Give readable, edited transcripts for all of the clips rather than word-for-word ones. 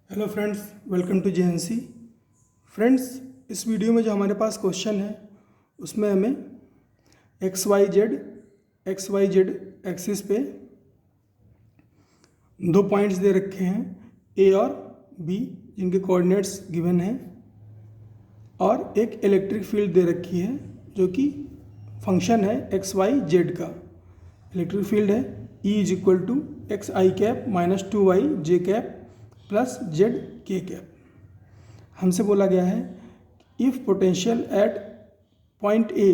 Hello friends, welcome to JNC. Friends, इस video में जो हमारे पास क्वेश्चन है उसमें हमें एक्स वाई जेड एक्सिस पे दो पॉइंट्स दे रखे हैं ए और बी, जिनके कोऑर्डिनेट्स गिवन हैं, और एक इलेक्ट्रिक फील्ड दे रखी है जो कि फंक्शन है एक्स वाई जेड का। इलेक्ट्रिक फील्ड है E is equal to X I cap minus 2y J cap plus Z K cap. हमसे बोला गया है if potential at point A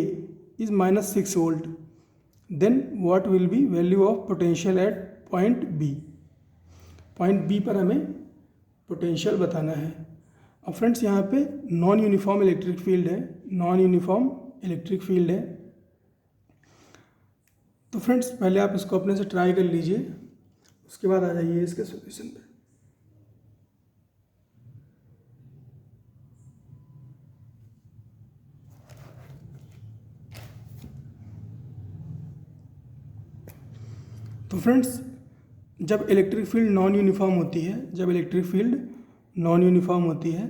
is -6 volt then what will be value of potential at point B. Point B पर हमें potential बताना है। अब friends, यहाँ पे नॉन यूनिफॉर्म इलेक्ट्रिक फील्ड है, तो फ्रेंड्स पहले आप इसको अपने से ट्राई कर लीजिए, उसके बाद आ जाइए इसके सॉल्यूशन पे। तो फ्रेंड्स, जब इलेक्ट्रिक फील्ड नॉन यूनिफॉर्म होती है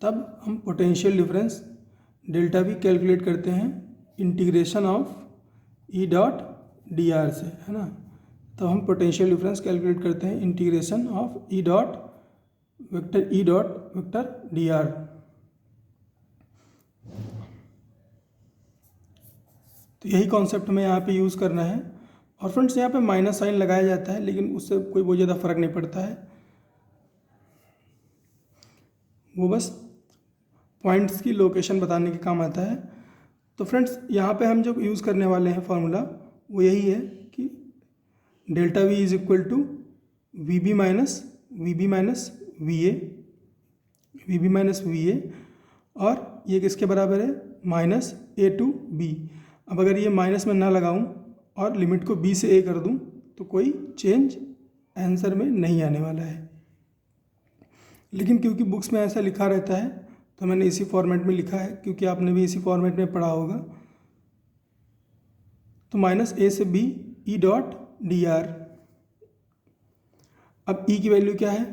तब हम पोटेंशियल डिफरेंस डेल्टा भी कैलकुलेट करते हैं integration of E dot D are से, है ना। तो हम पोटेंशियल डिफरेंस कैलकुलेट करते हैं integration of E dot vector D R. तो यही कॉन्सेप्ट हमें यहाँ पे यूज़ करना है। और फ्रेंड्स, यहाँ पे माइनस साइन लगाया जाता है, लेकिन उससे कोई बहुत ज़्यादा फर्क नहीं पड़ता है, वो बस पॉइंट्स की लोकेशन बताने के काम आता है। तो फ्रेंड्स, यहाँ पे हम जो यूज़ करने वाले हैं फार्मूला वो यही है कि delta V is equal to V B minus V A, और ये किसके बराबर है, माइनस ए टू बी। अब अगर ये माइनस में ना लगाऊं और लिमिट को बी से ए कर दूं तो कोई चेंज आंसर में नहीं आने वाला है, लेकिन क्योंकि बुक्स में ऐसा लिखा रहता है तो मैंने इसी फॉर्मेट में लिखा है, क्योंकि आपने भी इसी फॉर्मेट में पढ़ा होगा। तो माइनस ए से B E dot D R. अब ई की वैल्यू क्या है,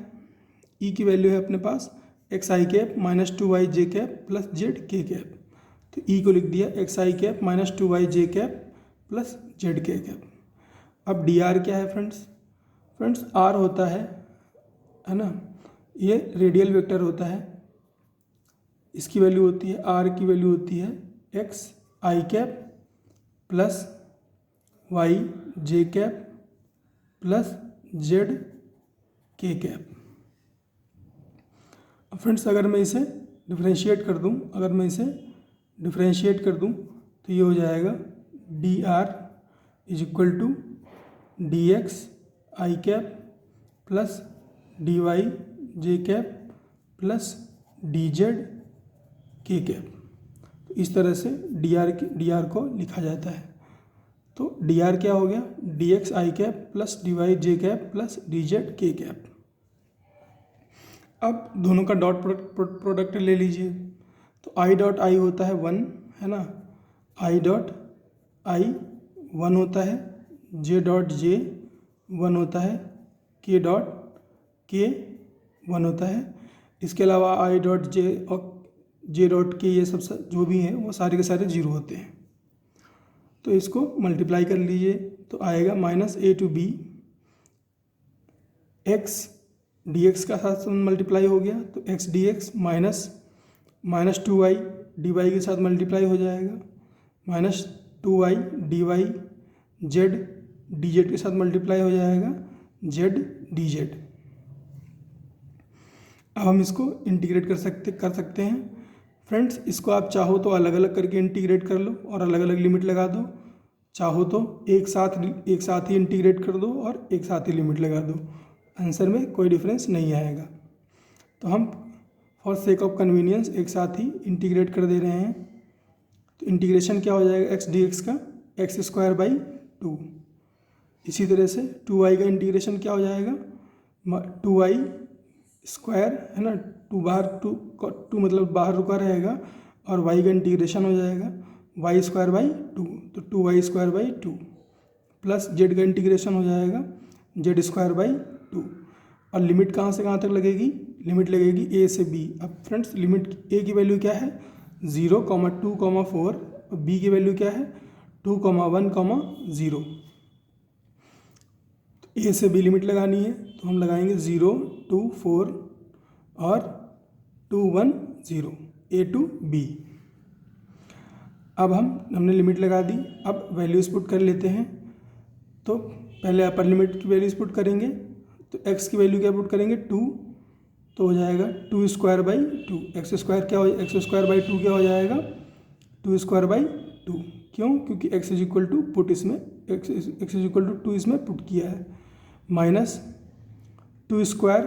ई की वैल्यू है अपने पास x I cap minus 2y J cap plus Z K cap. तो ई को लिख दिया x I cap minus 2y J cap plus Z K cap. अब डी आर क्या है फ्रेंड्स आर होता है ना, ये रेडियल वेक्टर होता है, इसकी वैल्यू होती है, आर की वैल्यू होती है x I cap plus Y J cap plus Z K cap. अब फ्रेंड्स, अगर मैं इसे डिफ्रेंशिएट कर दूं तो ये हो जाएगा D R is equal to D X I cap plus D Y J cap plus D Z K cap. तो इस तरह से डी आर को लिखा जाता है। तो डी आर क्या हो गया, D X I cap plus D Y J cap plus D Z K cap. अब दोनों का डॉट प्रोडक्ट ले लीजिए। तो आई डॉट आई होता है 1, है ना, आई डॉट आई 1 होता है, जे डॉट जे 1 होता है, के डॉट के 1 होता है। इसके अलावा आई डॉट जे और जे डॉट के ये सब जो भी हैं वो सारे के सारे जीरो होते हैं। तो इसको मल्टीप्लाई कर लीजिए तो आएगा minus A to B, X D X का साथ मल्टीप्लाई हो गया तो X D X minus 2y D Y के साथ मल्टीप्लाई हो जाएगा, minus 2y D Y Z D Z के साथ मल्टीप्लाई हो जाएगा, जेड डी जेड। अब हम इसको इंटीग्रेट कर सकते हैं फ्रेंड्स। इसको आप चाहो तो अलग अलग करके इंटीग्रेट कर लो और अलग अलग लिमिट लगा दो, चाहो तो एक साथ ही इंटीग्रेट कर दो और एक साथ ही लिमिट लगा दो, आंसर में कोई डिफरेंस नहीं आएगा। तो हम फॉर सेक ऑफ कन्वीनियंस एक साथ ही इंटीग्रेट कर दे रहे हैं। तो इंटीग्रेशन क्या हो जाएगा एक्स डी एक्स का, एक्स स्क्वायर बाई 2। इसी तरह से 2y का इंटीग्रेशन क्या हो जाएगा, 2y स्क्वायर, है ना, 2 मतलब बाहर रुका रहेगा, और y का इंटीग्रेशन हो जाएगा y स्क्वायर बाई 2, तो 2y square by 2 plus z का इंटीग्रेशन हो जाएगा z स्क्वायर बाई 2। और लिमिट कहाँ से कहाँ तक लगेगी, लिमिट लगेगी ए से बी। अब फ्रेंड्स लिमिट ए की वैल्यू क्या है 0, 2, 4 और बी की वैल्यू क्या है 2, 1, 0। तो ए से बी लिमिट लगानी है तो हम लगाएंगे 0, 2, 4 और 2, 1, 0 ए टू बी। अब हमने लिमिट लगा दी। अब वैल्यूज पुट कर लेते हैं। तो पहले अपर लिमिट की वैल्यूज पुट करेंगे तो x की वैल्यू क्या पुट करेंगे 2, तो हो जाएगा 2 square by 2। X square by 2 क्या हो जाएगा 2 स्क्वायर बाई 2। क्यों, क्योंकि x is equal to put इसमें x इज इक्वल टू 2 इसमें पुट किया है, माइनस 2 स्क्वायर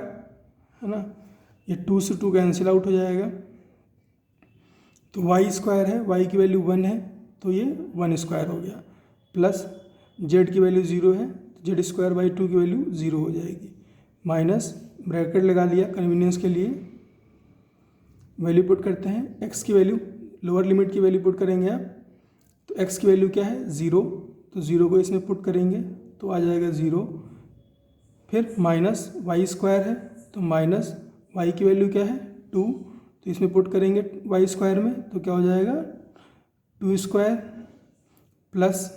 है ना, ये 2 से 2 कैंसिल आउट हो जाएगा। तो y स्क्वायर है, y की वैल्यू 1 है तो ये 1 स्क्वायर हो गया, प्लस z की वैल्यू 0 है तो z स्क्वायर बाई 2 की वैल्यू 0 हो जाएगी, माइनस ब्रैकेट लगा दिया कन्वीनियंस के लिए। वैल्यू पुट करते हैं, x की वैल्यू लोअर लिमिट की वैल्यू पुट करेंगे आप, तो x की वैल्यू क्या है 0, तो 0 को इसमें पुट करेंगे तो आ जाएगा 0। फिर माइनस y स्क्वायर है तो माइनस y की वैल्यू क्या है 2, तो इसमें पुट करेंगे y स्क्वायर में तो क्या हो जाएगा 2 square plus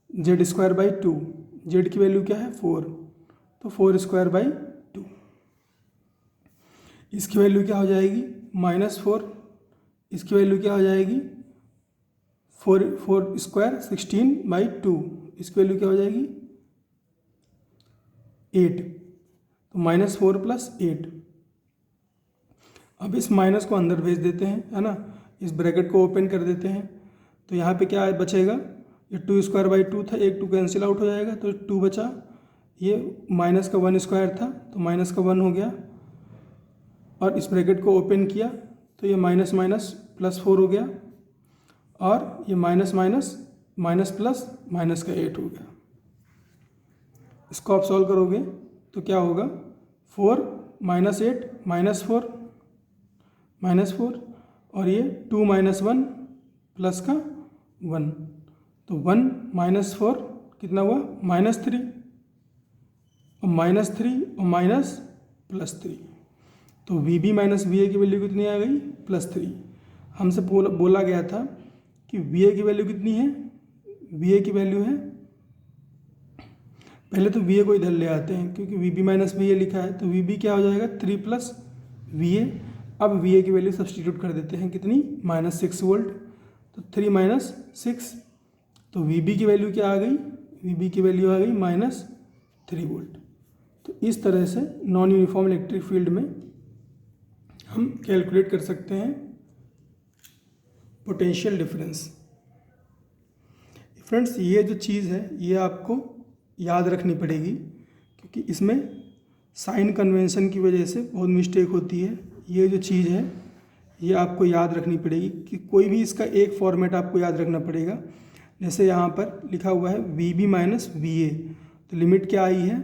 z square by 2, z की वैल्यू क्या है 4, तो 4 स्क्वायर बाई 2। इसकी वैल्यू क्या हो जाएगी -4, इसकी वैल्यू क्या हो जाएगी 4 स्क्वायर 16 बाई 2, इसकी वैल्यू क्या हो जाएगी 8, तो -4 प्लस 8। अब इस माइनस को अंदर भेज देते हैं है ना, इस ब्रैकेट को ओपन कर देते हैं तो यहाँ पे क्या बचेगा, ये 2 स्क्वायर बाई 2 था, 1 2 कैंसिल आउट हो जाएगा तो 2 बचा, ये माइनस का 1 स्क्वायर था तो माइनस का 1 हो गया, और इस ब्रैकेट को ओपन किया तो ये माइनस माइनस प्लस 4 हो गया, और ये minus minus minus plus minus का 8 हो गया। इसको आप सॉल्व करोगे तो क्या होगा 4 माइनस 8 -4 और ये 2 - 1 प्लस का 1, तो 1 - 4 कितना हुआ -3, और -3 और माइनस +3, तो VB माइनस VA की वैल्यू कितनी आ गई +3। हमसे बोला गया था कि VA की वैल्यू कितनी है, VA की वैल्यू है, पहले तो VA को इधर ले आते हैं क्योंकि VB माइनस VA लिखा है, तो VB क्या हो जाएगा 3 + VA। अब VA की वैल्यू सब्सटीट्यूट कर देते हैं कितनी -6 वोल्ट, तो 3 - 6, तो VB की वैल्यू क्या आ गई, VB की वैल्यू आ गई -3 वोल्ट। तो इस तरह से नॉन यूनिफॉर्म इलेक्ट्रिक फील्ड में हम कैलकुलेट कर सकते हैं पोटेंशियल डिफरेंस। फ्रेंड्स ये जो चीज़ है ये आपको याद रखनी पड़ेगी क्योंकि इसमें साइन कन्वेंशन की वजह से बहुत मिस्टेक होती है। ये जो चीज़ है ये आपको याद रखनी पड़ेगी कि कोई भी इसका एक फॉर्मेट आपको याद रखना पड़ेगा। जैसे यहाँ पर लिखा हुआ है VB माइनस VA, तो लिमिट क्या आई है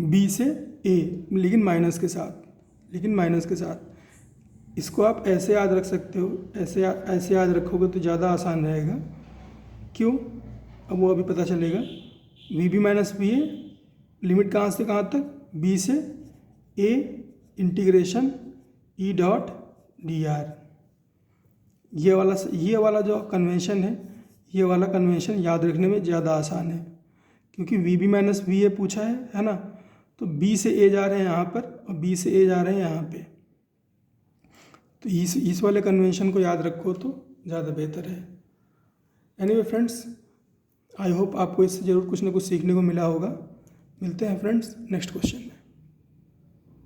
B से A, लेकिन माइनस के साथ। इसको आप ऐसे याद रख सकते हो, ऐसे याद रखोगे तो ज़्यादा आसान रहेगा। क्यों, अब वो अभी पता चलेगा। VB माइनस VA लिमिट कहाँ से कहाँ तक, B से A इंटीग्रेशन E.dr। ये वाला जो कन्वेंशन है, ये वाला कन्वेंशन याद रखने में ज़्यादा आसान है क्योंकि VB माइनस VA पूछा है ना, तो B से A जा रहे हैं यहाँ पर और B से A जा रहे हैं यहाँ पे, तो इस वाले कन्वेंशन को याद रखो तो ज़्यादा बेहतर है। एनीवे फ्रेंड्स, आई होप आपको इससे ज़रूर कुछ ना कुछ सीखने को मिला होगा। मिलते हैं फ्रेंड्स नेक्स्ट क्वेश्चन में।